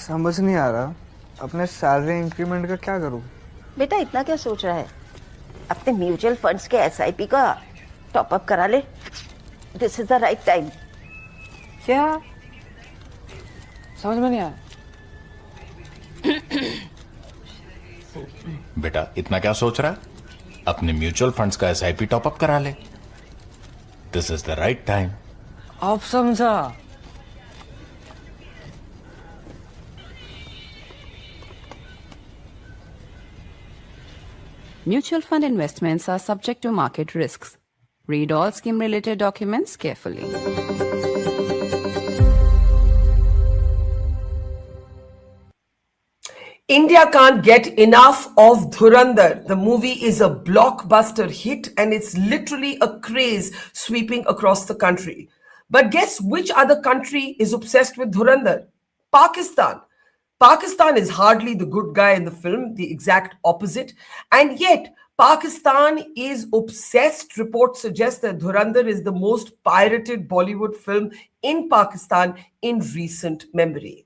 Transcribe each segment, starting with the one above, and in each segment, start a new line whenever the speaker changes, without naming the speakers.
समझ नहीं आ रहा अपने सैलरी इंक्रीमेंट का क्या करूं।
बेटा इतना क्या सोच रहा है? अपने म्यूचुअल फंड्स के एसआईपी का टॉप अप करा ले। This is the right time.
क्या समझ में नहीं आया?
बेटा इतना क्या सोच रहा है? अपने म्यूचुअल फंड्स का एसआईपी टॉप अप करा ले। This is the right time.
आप समझा?
Mutual fund investments are subject to market risks. Read all scheme-related documents carefully.
India can't get enough of Dhurandhar. The movie is a blockbuster hit and it's literally a craze sweeping across the country. But guess which other country is obsessed with Dhurandhar? Pakistan. Pakistan is hardly the good guy in the film, the exact opposite. And yet, Pakistan is obsessed. Reports suggest that Dhurandhar is the most pirated Bollywood film in Pakistan in recent memory.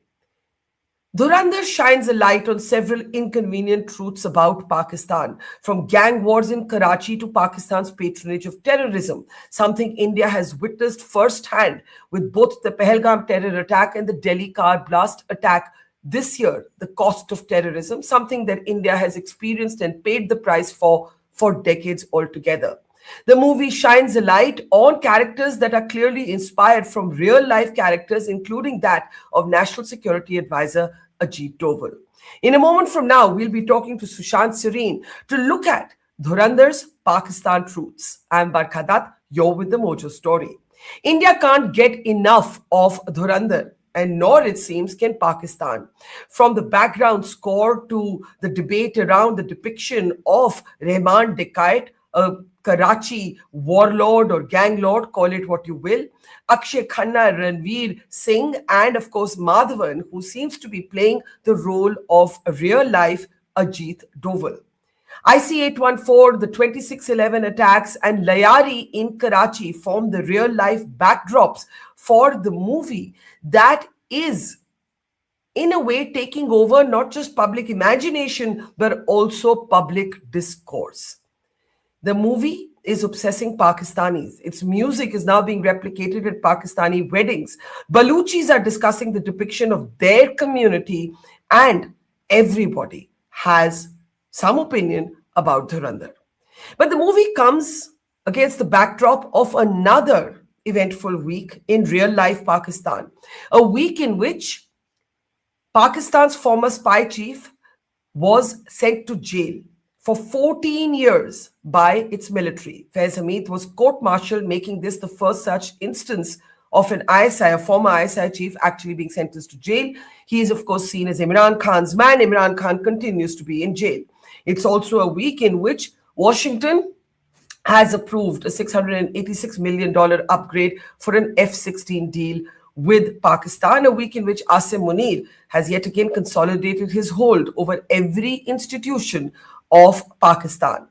Dhurandhar shines a light on several inconvenient truths about Pakistan, from gang wars in Karachi to Pakistan's patronage of terrorism, something India has witnessed firsthand with both the Pahalgam terror attack and the Delhi car blast attack this year, the cost of terrorism, something that India has experienced and paid the price for decades altogether. The movie shines a light on characters that are clearly inspired from real-life characters, including that of National Security Advisor Ajit Doval. In a moment from now, we'll be talking to Sushant Sareen to look at Dhurandhar's Pakistan Truths. I'm Barkha Dutt, you're with the Mojo Story. India can't get enough of Dhurandhar, and nor, it seems, can Pakistan. From the background score to the debate around the depiction of Rehman Dakait, a Karachi warlord or gang lord, call it what you will, Akshay Khanna, Ranveer Singh, and of course Madhavan, who seems to be playing the role of a real-life Ajit Doval. IC-814, the 2611 attacks, and Lyari in Karachi form the real-life backdrops for the movie that is, in a way, taking over not just public imagination, but also public discourse. The movie is obsessing Pakistanis. Its music is now being replicated at Pakistani weddings. Balochis are discussing the depiction of their community, and everybody has some opinion about Dhurandhar. But the movie comes against the backdrop of another eventful week in real-life Pakistan, a week in which Pakistan's former spy chief was sent to jail for 14 years by its military. Faiz Hamid was court-martialed, making this the first such instance of an ISI, a former ISI chief, actually being sentenced to jail. He is, of course, seen as Imran Khan's man. Imran Khan continues to be in jail. It's also a week in which Washington has approved a $686 million upgrade for an F-16 deal with Pakistan, a week in which Asim Munir has yet again consolidated his hold over every institution of Pakistan.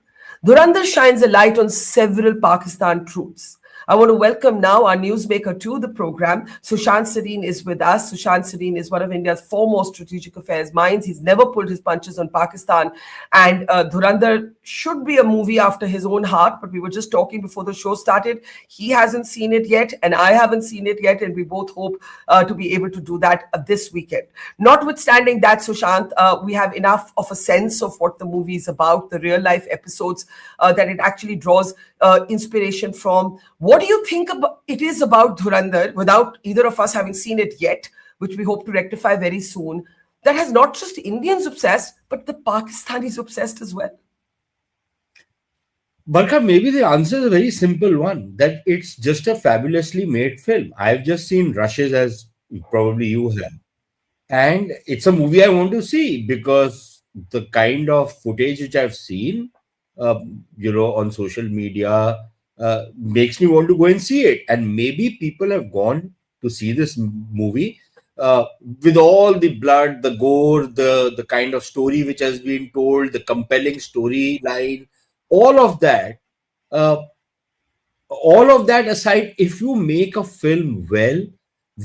Dhurandhar shines a light on several Pakistan truths. I want to welcome now our newsmaker to the program. Sushant Sareen is with us. Sushant Sareen is one of India's foremost strategic affairs minds. He's never pulled his punches on Pakistan. And Dhurandhar should be a movie after his own heart. But we were just talking before the show started. He hasn't seen it yet, and I haven't seen it yet. And we both hope to be able to do that this weekend. Notwithstanding that, Sushant, we have enough of a sense of what the movie is about, the real life episodes, that it actually draws inspiration from. What do you think it is about Dhurandhar, without either of us having seen it yet, which we hope to rectify very soon, that has not just Indians obsessed, but the Pakistanis obsessed as well?
Barkha, maybe the answer is a very simple one, that it's just a fabulously made film. I've just seen rushes, as probably you have. And it's a movie I want to see because the kind of footage which I've seen, on social media, makes me want to go and see it. And maybe people have gone to see this movie with all the blood, the gore, the kind of story which has been told, the compelling storyline, all of that. All of that aside, if you make a film well,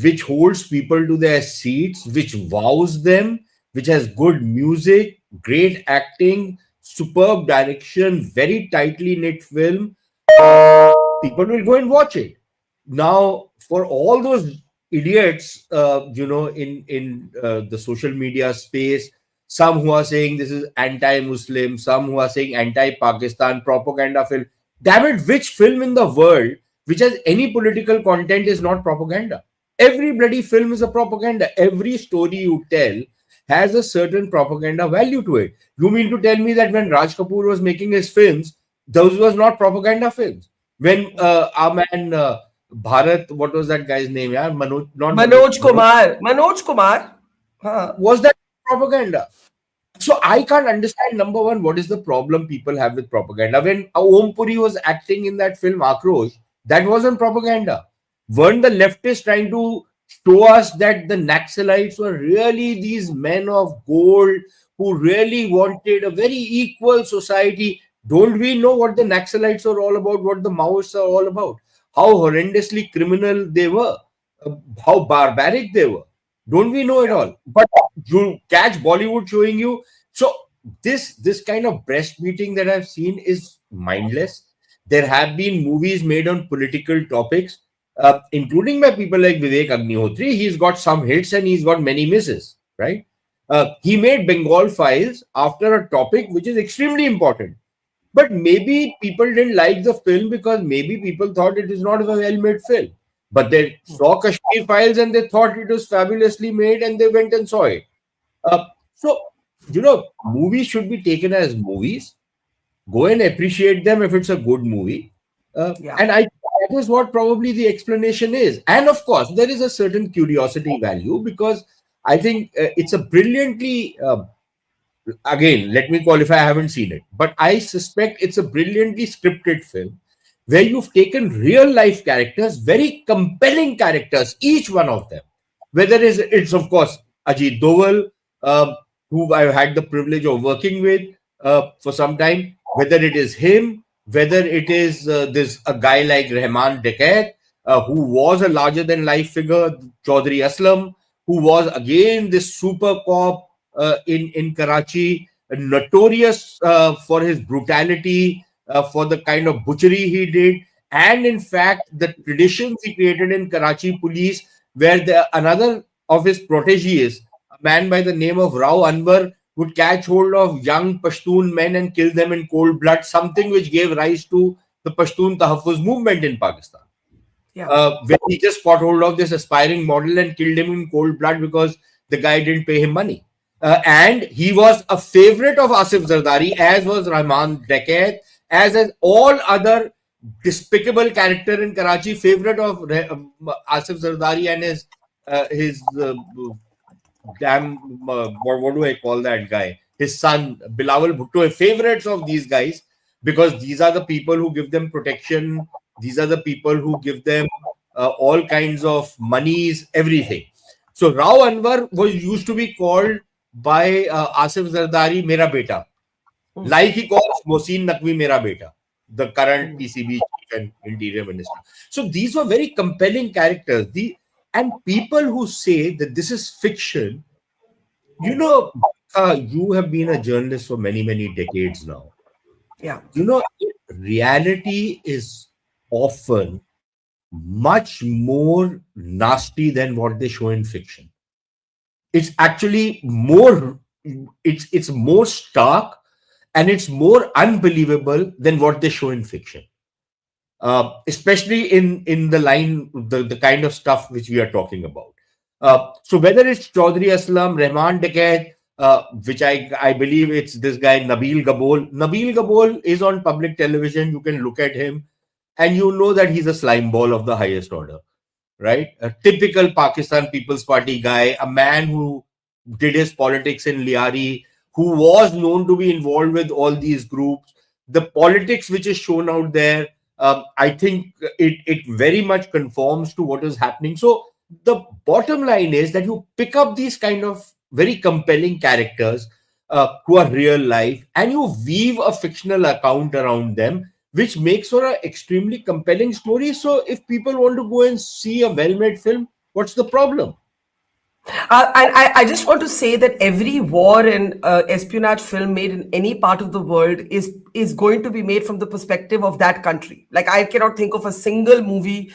which holds people to their seats, which wows them, which has good music, great acting, superb direction, very tightly knit film, people will go and watch it. Now, for all those idiots, in the social media space, some who are saying this is anti-Muslim, some who are saying anti-Pakistan propaganda film. Damn it, which film in the world which has any political content is not propaganda? Every bloody film is a propaganda. Every story you tell has a certain propaganda value to it. You mean to tell me that when Raj Kapoor was making his films, those was not propaganda films? When our man Bharat, what was that guy's name? Yeah, Manoj, not
Manoj Kumar. Manoj Kumar. Huh.
was that propaganda? So I can't understand, number one, what is the problem people have with propaganda. When Om Puri was acting in that film Akrosh, that wasn't propaganda. Weren't the leftists trying to show us that the Naxalites were really these men of gold who really wanted a very equal society? Don't we know what the Naxalites are all about, what the Maoists are all about? How horrendously criminal they were, how barbaric they were. Don't we know it all? But you catch Bollywood showing you. So this kind of breastbeating that I've seen is mindless. There have been movies made on political topics, including by people like Vivek Agnihotri. He's got some hits and he's got many misses, right? He made Bengal Files after a topic which is extremely important. But maybe people didn't like the film because maybe people thought it is not a well-made film. But they saw Kashmir Files and they thought it was fabulously made and they went and saw it. So, movies should be taken as movies. Go and appreciate them if it's a good movie. And I that is what probably the explanation is. And of course, there is a certain curiosity value because I think it's a brilliantly again, let me qualify, I haven't seen it, but I suspect it's a brilliantly scripted film where you've taken real life characters, very compelling characters, each one of them. Whether it's of course Ajit Doval, who I've had the privilege of working with for some time, whether it is him, whether it is a guy like Rehman Dakait, who was a larger than life figure, Chaudhry Aslam, who was again this super cop in Karachi, notorious for his brutality, for the kind of butchery he did, and in fact the traditions he created in Karachi police, where another of his proteges, a man by the name of Rao Anwar, would catch hold of young Pashtun men and kill them in cold blood, something which gave rise to the Pashtun Tahaffuz movement in Pakistan. Where he just caught hold of this aspiring model and killed him in cold blood because the guy didn't pay him money. And he was a favorite of Asif Zardari, as was Rehman Dakait, as all other despicable character in Karachi, favorite of Asif Zardari and his damn, what do I call that guy? His son, Bilawal Bhutto, favorites of these guys, because these are the people who give them protection. These are the people who give them all kinds of monies, everything. So Rao Anwar used to be called by Asif Zardari, Mera Beta. Like he calls Mohsin Naqvi Mera Beta, the current PCB chief and interior minister. So these were very compelling characters. And people who say that this is fiction, you have been a journalist for many, many decades now. Reality is often much more nasty than what they show in fiction. It's actually more, it's more stark and it's more unbelievable than what they show in fiction. Especially in the line, the kind of stuff which we are talking about. So whether it's Chaudhry Aslam, Rehman Dakait, which I believe it's this guy Nabil Gabol. Nabil Gabol is on public television. You can look at him and you know that he's a slime ball of the highest order, right? A typical Pakistan People's Party guy, a man who did his politics in Lyari, who was known to be involved with all these groups. The politics which is shown out there, I think it very much conforms to what is happening. So the bottom line is that you pick up these kind of very compelling characters who are real life and you weave a fictional account around them, which makes for an extremely compelling story. So if people want to go and see a well-made film, What's the problem?
And I just want to say that every war and espionage film made in any part of the world is going to be made from the perspective of that country. Like, I cannot think of a single movie,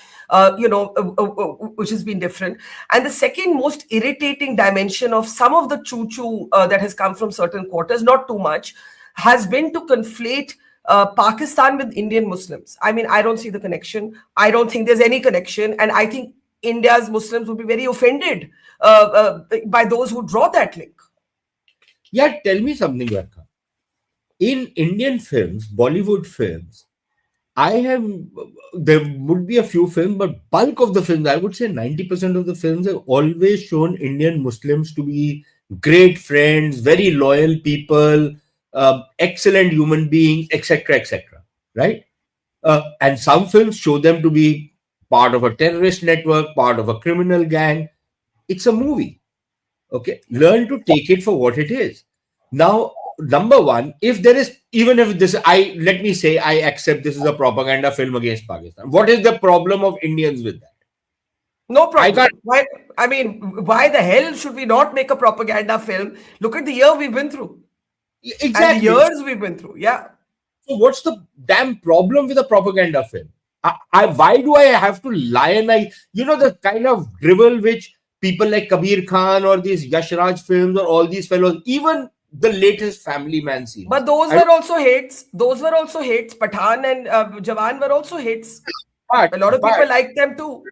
which has been different. And the second most irritating dimension of some of the choo-choo that has come from certain quarters, not too much, has been to conflate Pakistan with Indian Muslims. I mean, I don't see the connection. I don't think there's any connection. And I think India's Muslims would be very offended by those who draw that link.
Yeah, tell me something, Barkha. In Indian films, Bollywood films, there would be a few films, but bulk of the films, I would say 90% of the films have always shown Indian Muslims to be great friends, very loyal people, excellent human beings, etc., etc. Right? And some films show them to be part of a terrorist network, part of a criminal gang. It's a movie. Okay, learn to take it for what it is. Now, number one, if there is, even if this, let me say, I accept this is a propaganda film against Pakistan. What is the problem of Indians with that?
No problem. Why the hell should we not make a propaganda film? Look at the year we've been through.
Exactly.
And the years we've been through. Yeah.
So what's the damn problem with a propaganda film? Why do I have to lionize? The kind of drivel which people like Kabir Khan or these Yash Raj films or all these fellows, even the latest Family Man series.
But those were also hits. Pathan and Jawan were also hits. A lot of people like them too.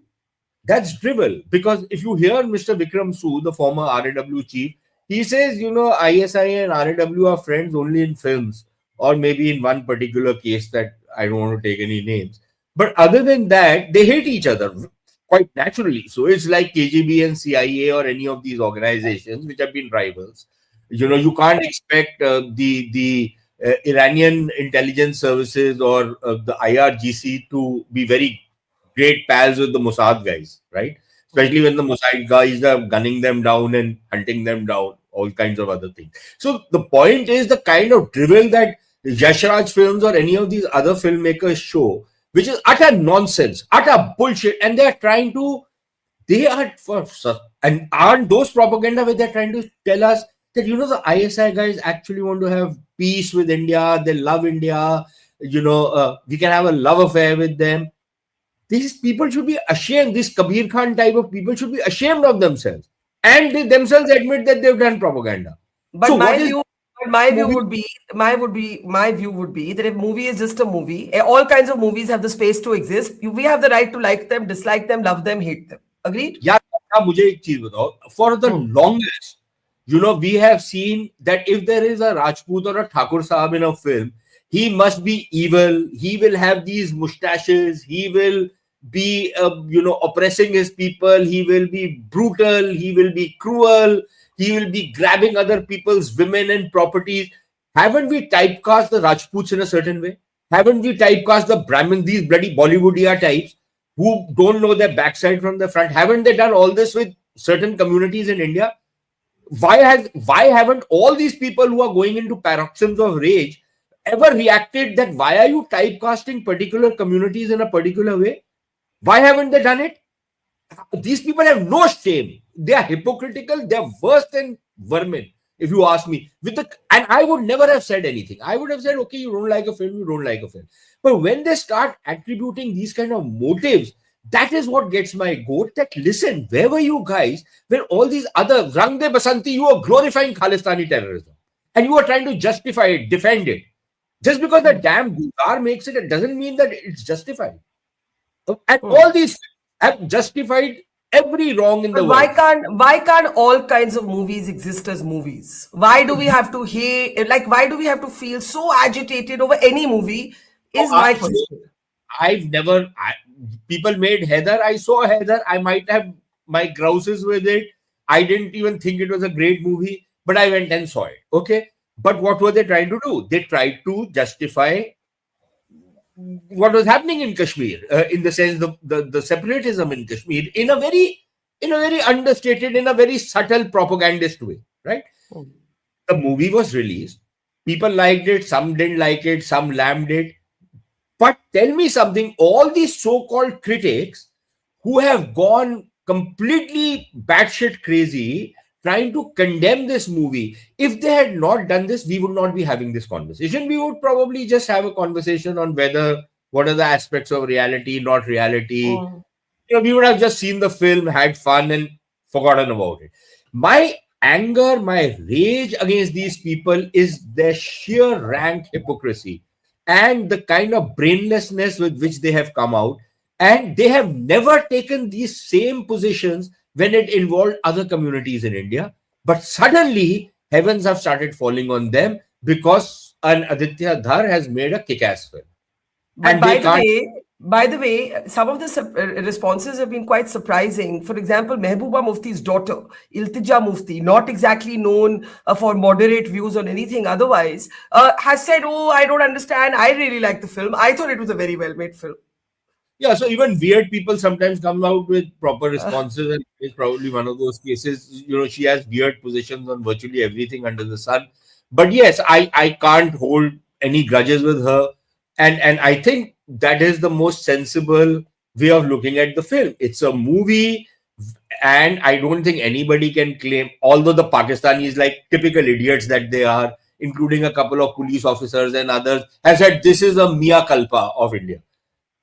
That's drivel. Because if you hear Mr. Vikram Sood, the former RAW chief, he says, ISI and RAW are friends only in films, or maybe in one particular case that I don't want to take any names. But other than that, they hate each other quite naturally. So it's like KGB and CIA or any of these organizations which have been rivals. You can't expect the Iranian intelligence services or the IRGC to be very great pals with the Mossad guys, right? Especially when the Mossad guys are gunning them down and hunting them down, all kinds of other things. So the point is the kind of drivel that Yash Raj films or any of these other filmmakers show, which is utter nonsense, utter bullshit, and and aren't those propaganda where they're trying to tell us that, the ISI guys actually want to have peace with India, they love India, we can have a love affair with them. These people should be ashamed, this Kabir Khan type of people should be ashamed of themselves. And they themselves admit that they've done propaganda.
But so my view would be that if movie is just a movie, all kinds of movies have the space to exist. We have the right to like them, dislike them, love them, hate them. Agreed?
Yeah, for the longest, we have seen that if there is a Rajput or a Thakur Sahab in a film, he must be evil. He will have these mustaches. He will be, oppressing his people. He will be brutal. He will be cruel. He will be grabbing other people's women and properties. Haven't we typecast the Rajputs in a certain way? Haven't we typecast the Brahmins, these bloody Bollywoodia types who don't know their backside from the front? Haven't they done all this with certain communities in India? Why haven't all these people who are going into paroxysms of rage ever reacted that why are you typecasting particular communities in a particular way? Why haven't they done it? These people have no shame. They are hypocritical. They are worse than vermin, if you ask me. And I would never have said anything. I would have said, okay, you don't like a film, you don't like a film. But when they start attributing these kind of motives, that is what gets my goat. That listen, where were you guys when all these other Rang De Basanti, you were glorifying Khalistani terrorism and you were trying to justify it, defend it. Just because the damn Gulzar makes it doesn't mean that it's justified. And all these have justified every wrong in the world.
Why can't all kinds of movies exist as movies? Why do we have to hate? Why do we have to feel so agitated over any movie? Is my question.
People made Heather. I saw Heather. I might have my grouses with it. I didn't even think it was a great movie, but I went and saw it. Okay. But what were they trying to do? They tried to justify what was happening in Kashmir, in the sense the separatism in Kashmir, in a very understated, in a very subtle propagandist way, right? The movie was released. People liked it. Some didn't like it. Some lambed it. But tell me something, all these so-called critics who have gone completely batshit crazy trying to condemn this movie. If they had not done this, we would not be having this conversation. We would probably just have a conversation on what are the aspects of reality, not reality. We would have just seen the film, had fun, and forgotten about it. My anger, my rage against these people is their sheer rank hypocrisy and the kind of brainlessness with which they have come out. And they have never taken these same positions when it involved other communities in India. But suddenly, heavens have started falling on them because an Aditya Dhar has made a kick-ass film.
But
And they can't.
by the way, some of the responses have been quite surprising. For example, Mehbooba Mufti's daughter, Iltija Mufti, not exactly known for moderate views on anything otherwise, has said, "Oh, I don't understand. I really like the film. I thought it was a very well-made film."
Yeah, so even weird people sometimes come out with proper responses, and it's probably one of those cases. She has weird positions on virtually everything under the sun. But yes, I can't hold any grudges with her, and I think that is the most sensible way of looking at the film. It's a movie, and I don't think anybody can claim, although the Pakistanis, like typical idiots that they are, including a couple of police officers and others, have said this is a mea culpa of India.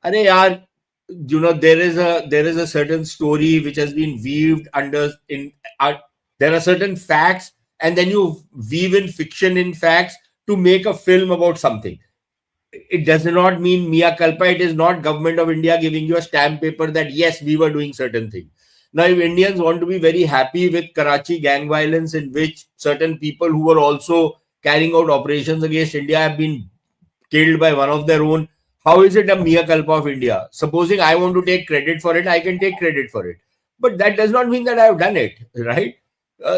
Are yaar, there is a certain story which has been weaved there are certain facts, and then you weave in fiction in facts to make a film about something. It does not mean mea culpa. It is not government of India giving you a stamp paper that yes, we were doing certain things. Now, if Indians want to be very happy with Karachi gang violence, in which certain people who were also carrying out operations against India have been killed by one of their own, how is it a mea culpa of India? Supposing I want to take credit for it, I can take credit for it. But that does not mean that I have done it, right?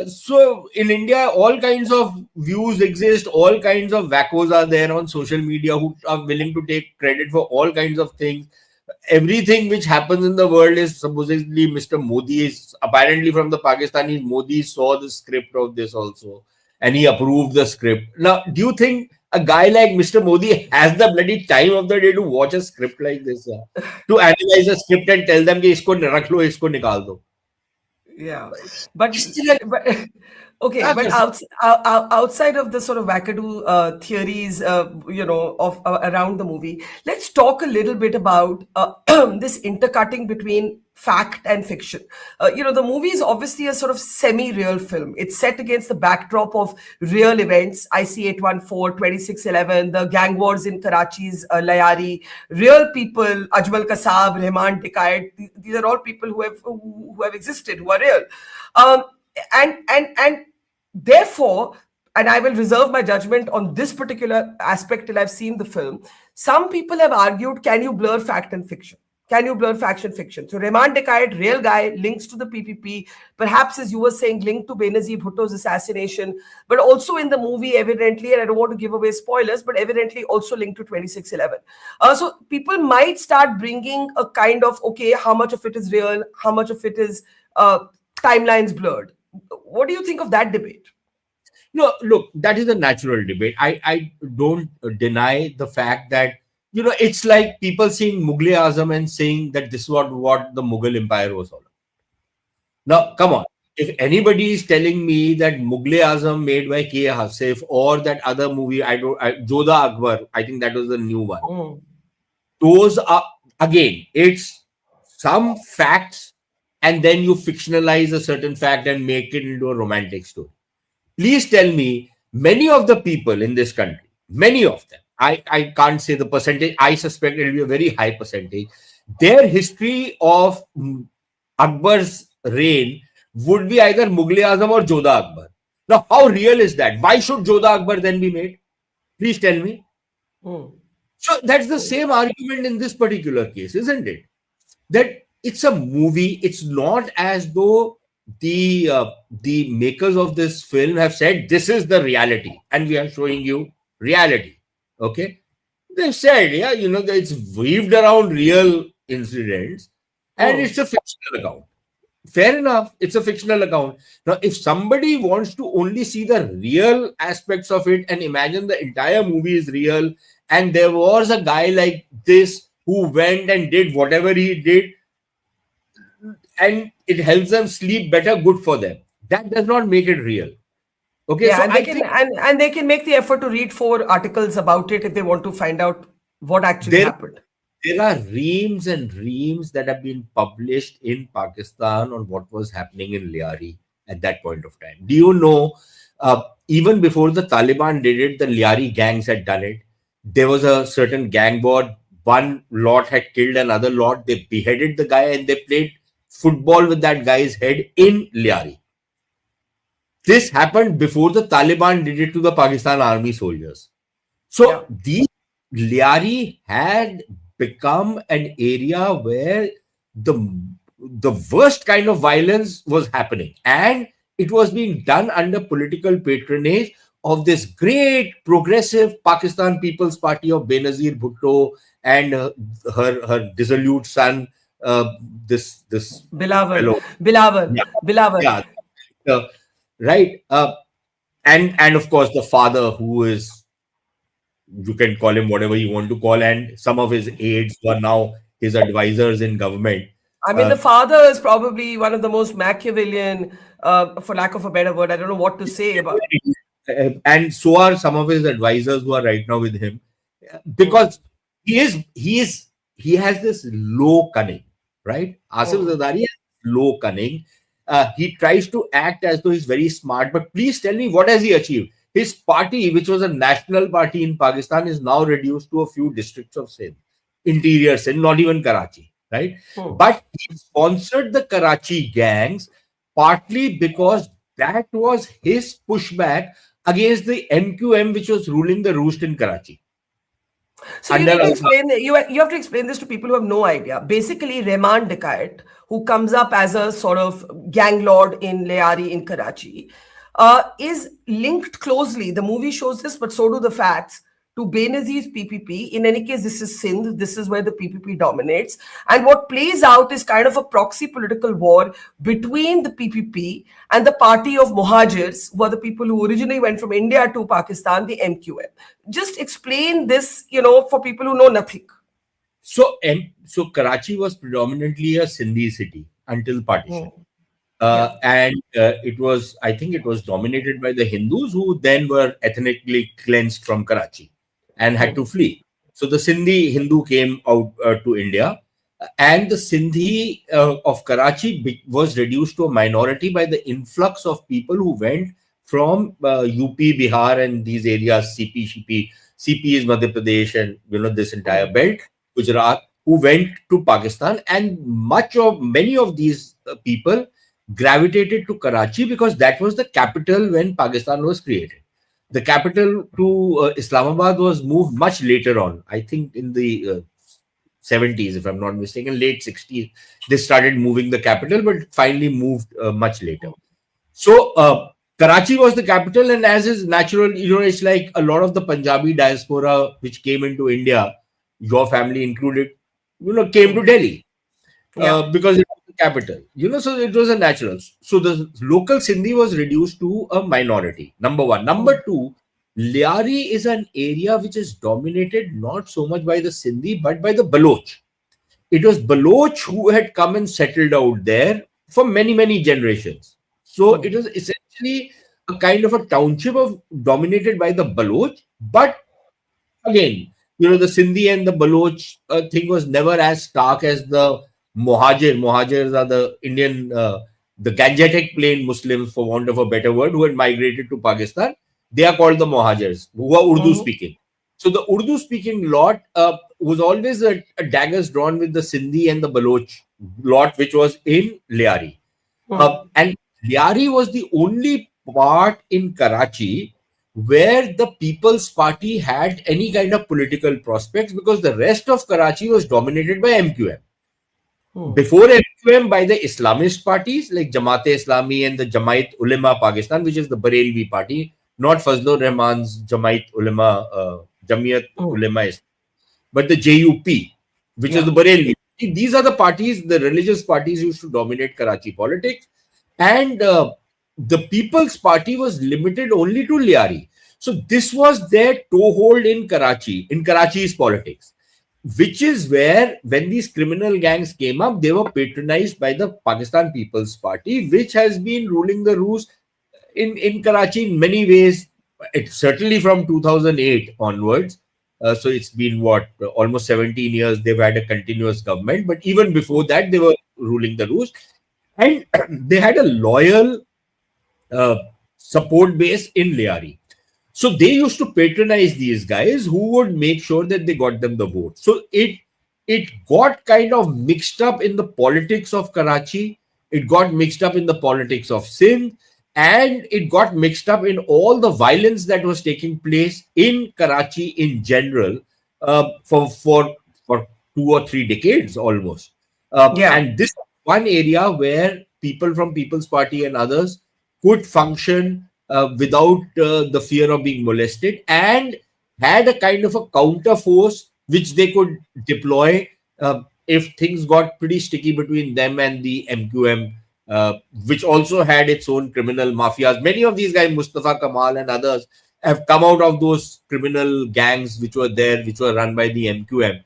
So in India, all kinds of views exist, all kinds of wackos are there on social media who are willing to take credit for all kinds of things. Everything which happens in the world is supposedly Mr. Modi's. Apparently, from the Pakistanis, Modi saw the script of this also, and he approved the script. Now, do you think a guy like Mr. Modi has the bloody time of the day to watch a script like this, to analyze a script and tell them कि इसको रख लो, इसको निकाल दो?
Yeah, but okay,
Yeah,
but outside of the sort of wackadoo theories, of around the movie, let's talk a little bit about this intercutting between fact and fiction. The movie is obviously a sort of semi-real film. It's set against the backdrop of real events, IC 814, 2611, the gang wars in Karachi's Lyari, real people, Ajmal Kasab, Rehman Dakait. These are all people who have existed, who are real. And therefore, and I will reserve my judgment on this particular aspect till I've seen the film, some people have argued, can you blur fact and fiction? Can you blur fact and fiction? So Rehman Dakait, real guy, links to the PPP, perhaps as you were saying, linked to Benazir Bhutto's assassination, but also in the movie evidently, and I don't want to give away spoilers, but evidently also linked to 2611. So people might start bringing a kind of, okay, how much of it is real, how much of it is timelines blurred. What do you think of that debate?
No, look, that is a natural debate. I don't deny the fact that, it's like people seeing Mughal Azam and saying that this is what the Mughal Empire was all about. Now, come on. If anybody is telling me that Mughal Azam made by K. Hasif or that other movie, Jodha Akbar, I think that was the new one. Those are, again, it's some facts and then you fictionalize a certain fact and make it into a romantic story. Please tell me, many of the people in this country, many of them, I can't say the percentage, I suspect it will be a very high percentage, their history of Akbar's reign would be either Mughal Azam or Jodha Akbar. Now, how real is that? Why should Jodha Akbar then be made? Please tell me. So that's the same argument in this particular case, isn't it? That it's a movie. It's not as though the makers of this film have said this is the reality and we are showing you reality. Okay, they've said, yeah, that it's weaved around real incidents and it's a fictional account. Fair enough, it's a fictional account. Now, if somebody wants to only see the real aspects of it and imagine the entire movie is real and there was a guy like this who went and did whatever he did, and it helps them sleep better, good for them. That does not make it real. Okay,
Yeah,
so
and
I
they can
think
and they can make the effort to read 4 articles about it if they want to find out what actually
there
happened.
there are reams and reams that have been published in Pakistan on what was happening in Lyari at that point of time. Do you know, even before the Taliban did it, the Lyari gangs had done it. There was a certain gang war. One lot had killed another lot. They beheaded the guy and they played football with that guy's head in Lyari. This happened before the Taliban did it to the Pakistan army soldiers. So
Yeah.
these Lyari had become an area where the the worst kind of violence was happening, and it was being done under political patronage of this great progressive Pakistan People's Party of Benazir Bhutto and her dissolute son, this
Bilawal,
fellow,
Bilawal,
yeah,
Bilawal.
yeah, uh, right, and of course the father, who is, you can call him whatever you want to call, and some of his aides who are now his advisors in government.
I mean, the father is probably one of the most Machiavellian, for lack of a better word. I don't know what to say about.
And so are some of his advisors who are right now with him, because he has this low cunning, right? Asif Zardari has low cunning. He tries to act as though he's very smart, but please tell me, what has he achieved? His party, which was a national party in Pakistan, is now reduced to a few districts of Sindh, interior Sindh, not even Karachi, right? But he sponsored the Karachi gangs partly because that was his pushback against the MQM, which was ruling the roost in Karachi.
So you need to explain. You have to explain this to people who have no idea. Basically, Rehman Dakait, who comes up as a sort of gang lord in Lyari in Karachi, is linked closely. The movie shows this, but so do the facts, to Benazir's PPP. In any case, this is Sindh. This is where the PPP dominates. And what plays out is kind of a proxy political war between the PPP and the party of Muhajirs, who are the people who originally went from India to Pakistan, the MQM. Just explain this, for people who know nothing.
So Karachi was predominantly a Sindhi city until partition. And I think it was dominated by the Hindus, who then were ethnically cleansed from Karachi and had to flee. So the Sindhi Hindu came out to India, and the Sindhi of Karachi was reduced to a minority by the influx of people who went from UP, Bihar, and these areas, CP is Madhya Pradesh, and this entire belt, Gujarat, who went to Pakistan, and many of these people gravitated to Karachi because that was the capital when Pakistan was created. The capital to Islamabad was moved much later on. I think in the 70s, if I'm not mistaken, late 60s, they started moving the capital, but finally moved much later. So Karachi was the capital, and as is natural, it's like a lot of the Punjabi diaspora which came into India, your family included, came to Delhi because it was the capital. So it was a natural. So the local Sindhi was reduced to a minority, number one. Number two, Lyari is an area which is dominated not so much by the Sindhi, but by the Baloch. It was Baloch who had come and settled out there for many, many generations. So it was essentially a kind of a township dominated by the Baloch. But again, the Sindhi and the Baloch thing was never as stark as the Muhajir. Muhajirs are the Indian, the Gangetic plain Muslims, for want of a better word, who had migrated to Pakistan. They are called the Muhajirs, who are Urdu speaking. So the Urdu speaking lot was always a daggers drawn with the Sindhi and the Baloch lot, which was in Lyari. And Lyari was the only part in Karachi where the People's Party had any kind of political prospects, because the rest of Karachi was dominated by MQM. Before MQM, by the Islamist parties like Jamaat-e-Islami and the Jamaat Ulema Pakistan, which is the Barelvi party, not Fazlur Rahman's Jamaat Ulema, Jamiat Ulema, but the JUP, which is the Barelvi. These are the parties, the religious parties used to dominate Karachi politics. And the People's Party was limited only to Lyari. So this was their toehold in Karachi, in Karachi's politics. And which is where, when these criminal gangs came up, they were patronized by the Pakistan People's Party, which has been ruling the roost in Karachi in many ways. It's certainly from 2008 onwards. So it's been what, almost 17 years they've had a continuous government. But even before that, they were ruling the roost, and they had a loyal uh, support base in Lyari. So they used to patronize these guys who would make sure that they got them the vote. So it got kind of mixed up in the politics of Karachi. It got mixed up in the politics of Sindh, and it got mixed up in all the violence that was taking place in Karachi in general, for 2 or 3 decades almost.
Yeah.
And this one area where people from People's Party and others could function without the fear of being molested, and had a kind of a counter force which they could deploy if things got pretty sticky between them and the MQM, which also had its own criminal mafias. Many of these guys, Mustafa Kamal and others, have come out of those criminal gangs which were there, which were run by the MQM.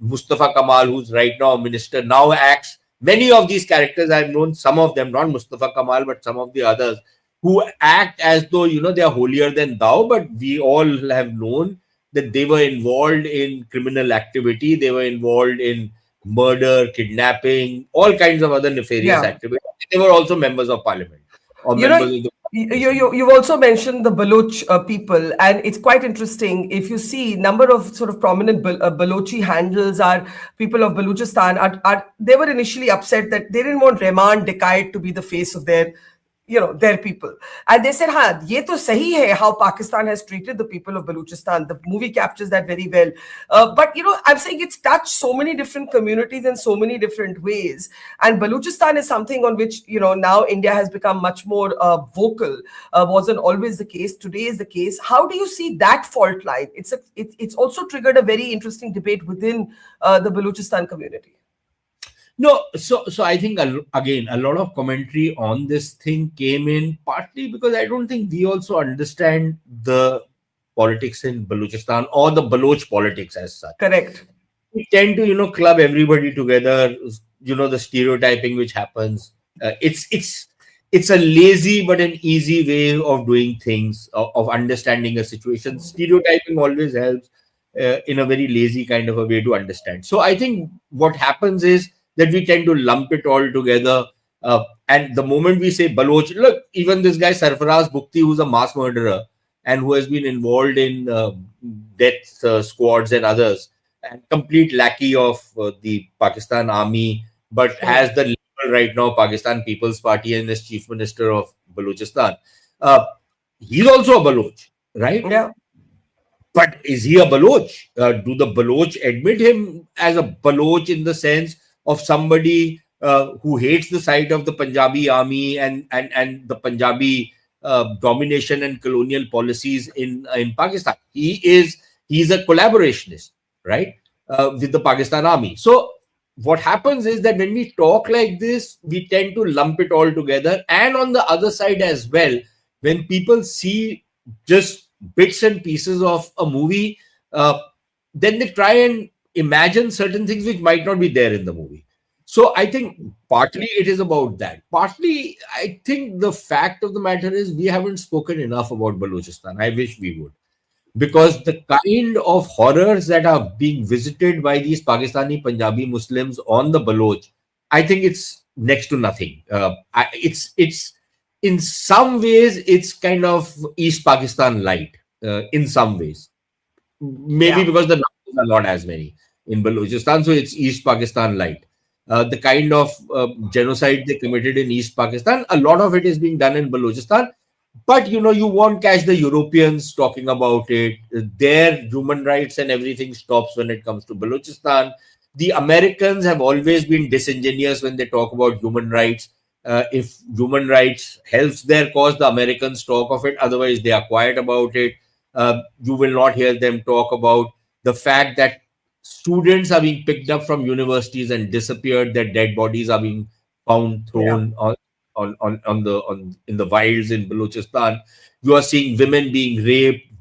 Mustafa Kamal, who's right now a minister, now acts. Many of these characters I've known, some of them, not Mustafa Kamal, but some of the others, who act as though, they are holier than thou, but we all have known that they were involved in criminal activity. They were involved in murder, kidnapping, all kinds of other nefarious activity. They were also members of parliament or
You know,
members of the
you've also mentioned the Baloch people, and it's quite interesting. If you see, number of sort of prominent Balochi handles are people of Balochistan. They were initially upset that they didn't want Rehman Dakait to be the face of their people, and they said, "Ha, ye to sahi hai how Pakistan has treated the people of Balochistan." The movie captures that very well. But I'm saying it's touched so many different communities in so many different ways, and Balochistan is something on which now India has become much more vocal. Wasn't always the case. Today is the case. How do you see that fault line? It's also triggered a very interesting debate within the Balochistan community.
No, so I think again a lot of commentary on this thing came in partly because I don't think we also understand the politics in Balochistan or the Baloch politics as such.
Correct.
We tend to club everybody together. The stereotyping which happens. It's a lazy but an easy way of doing things, of understanding a situation. Stereotyping always helps in a very lazy kind of a way to understand. So I think what happens is that we tend to lump it all together. And the moment we say Baloch, look, even this guy Sarfaraz Bukti, who's a mass murderer and who has been involved in death squads and others, and complete lackey of the Pakistan army, but has the label right now Pakistan People's Party and is chief minister of Balochistan. He's also a Baloch, right?
Yeah.
But is he a Baloch? Do the Baloch admit him as a Baloch in the sense of somebody who hates the sight of the Punjabi army and the Punjabi domination and colonial policies in Pakistan? He's a collaborationist, right, with the Pakistan army. So what happens is that when we talk like this, we tend to lump it all together. And on the other side as well, when people see just bits and pieces of a movie, then they try and imagine certain things which might not be there in the movie. So I think partly it is about that. Partly, I think the fact of the matter is we haven't spoken enough about Balochistan. I wish we would. Because the kind of horrors that are being visited by these Pakistani Punjabi Muslims on the Baloch, I think it's next to nothing. It's in some ways, it's kind of East Pakistan light in some ways. Maybe because the numbers are not as many in Balochistan, so it's East Pakistan light. The kind of genocide they committed in East Pakistan, a lot of it is being done in Balochistan. But, you won't catch the Europeans talking about it. Their human rights and everything stops when it comes to Balochistan. The Americans have always been disingenuous when they talk about human rights. If human rights helps their cause, the Americans talk of it. Otherwise, they are quiet about it. You will not hear them talk about the fact that students are being picked up from universities and disappeared. Their dead bodies are being found thrown in the wilds in Balochistan. You are seeing women being raped.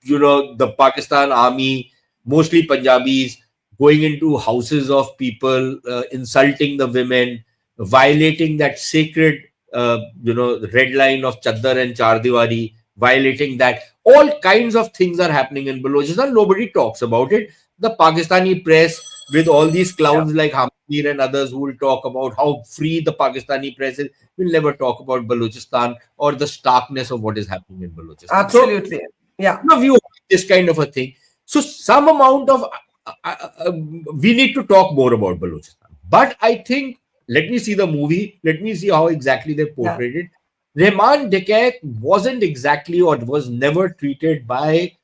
The Pakistan army mostly Punjabis, going into houses of people, insulting the women, violating that sacred, red line of Chaddar and Chardiwari, violating that. All kinds of things are happening in Balochistan. Nobody talks about it. The Pakistani press, with all these clowns like Hamir and others who will talk about how free the Pakistani press is, will never talk about Balochistan or the starkness of what is happening in Balochistan.
Absolutely. Yeah.
So, view this kind of a thing. So, some amount of we need to talk more about Balochistan. But I think, let me see the movie. Let me see how exactly they portrayed it. Rehman Dakait wasn't exactly, or was never treated by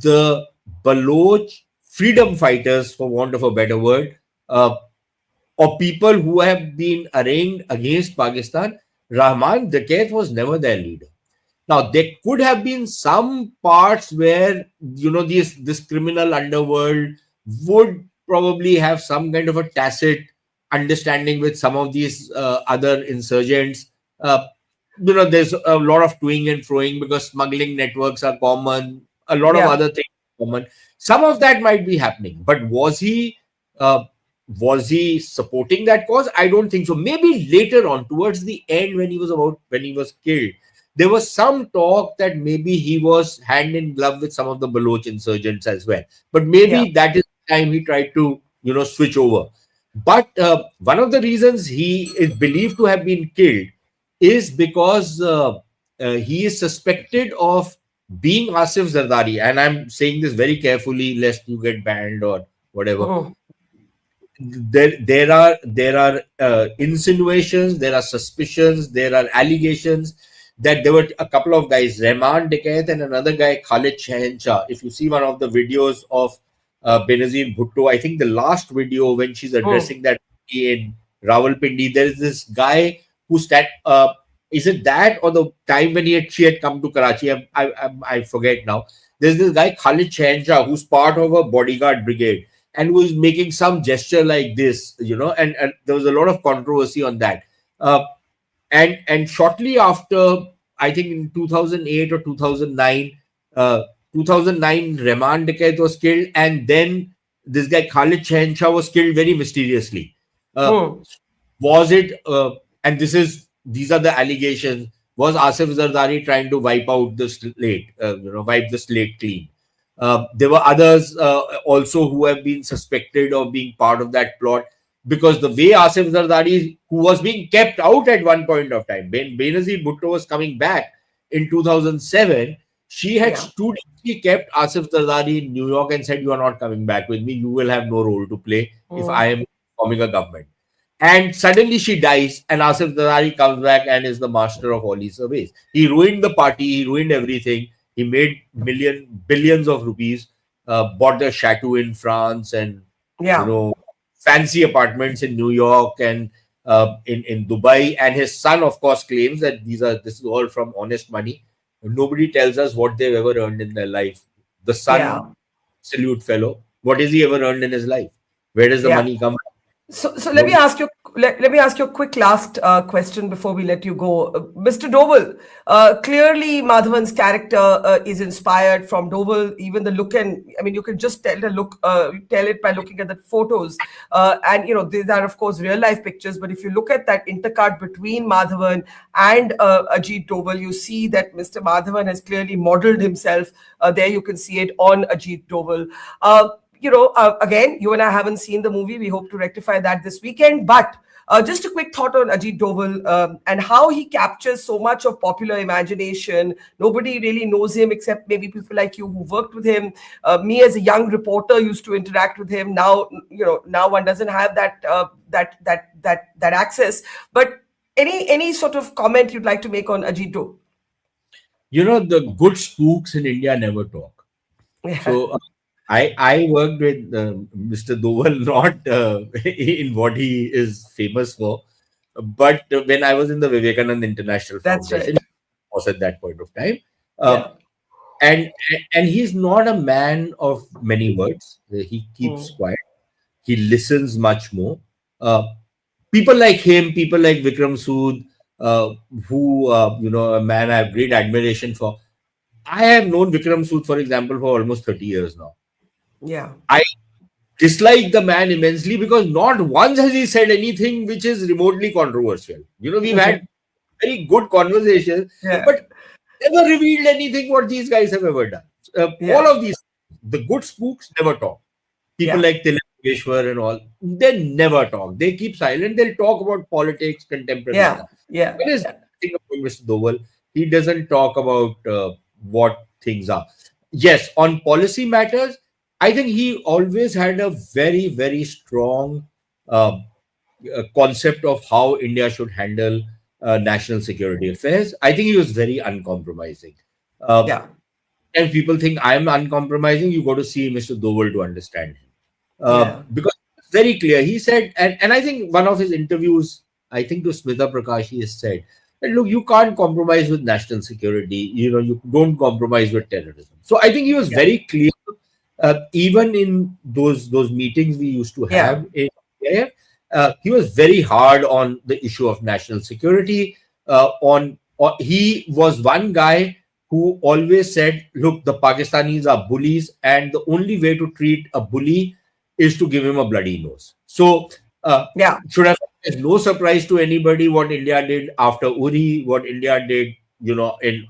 the Baloch freedom fighters, for want of a better word, or people who have been arraigned against Pakistan. Rehman Dakait was never their leader. Now, there could have been some parts where, this criminal underworld would probably have some kind of a tacit understanding with some of these other insurgents. There's a lot of toing and froing because smuggling networks are common, a lot of other things are common. Some of that might be happening, but was he supporting that cause? I don't think so. Maybe later on, towards the end, when he was killed, there was some talk that maybe he was hand in glove with some of the Baloch insurgents as well. But maybe that is the time he tried to, switch over. But one of the reasons he is believed to have been killed is because he is suspected of being Asif Zardari. And I'm saying this very carefully, lest you get banned or whatever. There are insinuations, there are suspicions, there are allegations that there were a couple of guys, Rehman Dakait and another guy, Khalid Shahenshah. If you see one of the videos of Benazir Bhutto, I think the last video when she's addressing that in Rawalpindi, there is this guy who is it that or the time when she had come to Karachi? I forget now. There's this guy, Khalid Shahenshah, who's part of a bodyguard brigade and who is making some gesture like this, and there was a lot of controversy on that. And shortly after, I think in 2008 or 2009, Rehman Dakait was killed, and then this guy Khalid Shahenshah was killed very mysteriously. Was it? And these are the allegations. Was Asif Zardari trying to wipe out the slate? Wipe the slate clean? There were others also who have been suspected of being part of that plot. Because the way Asif Zardari, who was being kept out at one point of time, Benazir Bhutto was coming back in 2007, she had studiously kept Asif Zardari in New York and said, "You are not coming back with me. You will have no role to play if I am forming a government." And suddenly she dies, and Asif Zardari comes back and is the master of all his surveys. He ruined the party. He ruined everything. He made billions of rupees, bought a chateau in France, and fancy apartments in New York and in Dubai. And his son, of course, claims that this is all from honest money. Nobody tells us what they've ever earned in their life. The son, absolute fellow, what has he ever earned in his life? Where does the money come from?
So let me ask you a quick last question before we let you go, Mr. Doval. Clearly, Madhavan's character is inspired from Doval. Even the look, and I mean, you can just tell it by looking at the photos. And these are of course real life pictures. But if you look at that intercut between Madhavan and Ajit Doval, you see that Mr. Madhavan has clearly modeled himself. There you can see it on Ajit Doval. Again, you and I haven't seen the movie. We hope to rectify that this weekend. But just a quick thought on Ajit Doval and how he captures so much of popular imagination. Nobody really knows him except maybe people like you who worked with him. Me as a young reporter used to interact with him. Now one doesn't have that access. But any sort of comment you'd like to make on Ajit Doval?
The good spooks in India never talk. So I worked with Mr. Doval, not in what he is famous for, but when I was in the Vivekanand International Foundation, was at that point of time. And he's not a man of many words. He keeps quiet. He listens much more. People like him, people like Vikram Sood, who, a man I have great admiration for. I have known Vikram Sood, for example, for almost 30 years now.
Yeah.
I dislike the man immensely because not once has he said anything which is remotely controversial. We've had very good conversations,
Yeah.
but never revealed anything what these guys have ever done.
Yeah.
All of these, the good spooks never talk. People like Tilak Yogeshwar and all, they never talk. They keep silent. They'll talk about politics, contemporary stuff.
Yeah.
What is the thing about Mr. Doval? He doesn't talk about what things are. Yes, on policy matters, I think he always had a very, very strong concept of how India should handle national security affairs. I think he was very uncompromising.
Yeah.
And people think I'm uncompromising. You got to see Mr. Doval to understand him. Because it's very clear. He said, and I think one of his interviews, I think to Smita Prakash, he has said, that, look, you can't compromise with national security. You don't compromise with terrorism. So I think he was very clear, even in those meetings we used to have in PIF. He was very hard on the issue of national security. He was one guy who always said, look, the Pakistanis are bullies, and the only way to treat a bully is to give him a bloody nose. So, should have it's no surprise to anybody what India did after Uri, what India did,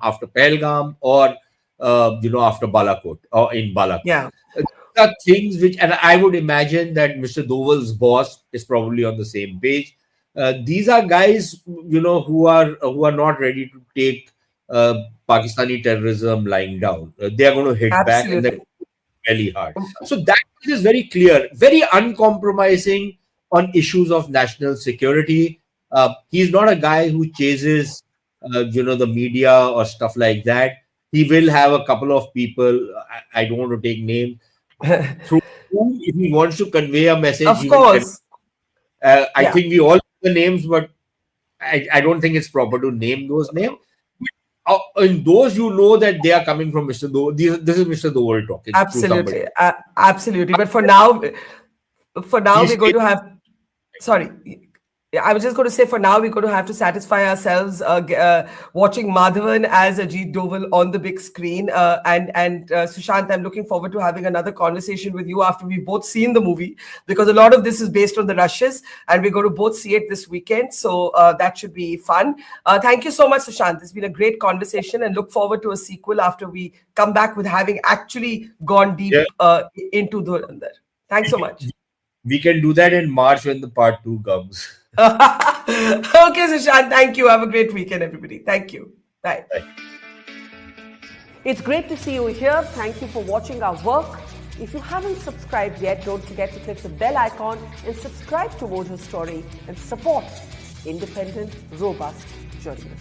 after Pahalgam, or after Balakot or in Balakot.
Yeah.
These are things which, and I would imagine that Mr. Doval's boss is probably on the same page. These are guys, who are not ready to take Pakistani terrorism lying down. They are going to hit back, and they're really hard. So that is very clear, very uncompromising on issues of national security. He's not a guy who chases, the media or stuff like that. He will have a couple of people, I don't want to take names, through whom, if he wants to convey a message.
Of course.
I think we all know the names, but I don't think it's proper to name those names. In those, that they are coming from Mr. Doval. This is Mr. Doval talking.
Absolutely. Absolutely. But for now, we're going to have... Sorry. I was just going to say, for now, we're going to have to satisfy ourselves watching Madhavan as Ajit Doval on the big screen. And Sushant, I'm looking forward to having another conversation with you after we've both seen the movie, because a lot of this is based on the rushes, and we're going to both see it this weekend. So that should be fun. Thank you so much, Sushant. It's been a great conversation, and look forward to a sequel after we come back with having actually gone deep into Dhurandhar. Thanks so much.
We can do that in March when the part 2 comes.
Okay, Sushant, thank you. Have a great weekend, everybody. Thank you. Bye. It's great to see you here. Thank you for watching our work. If you haven't subscribed yet, don't forget to click the bell icon and subscribe to Mojo Story and support independent, robust journalism.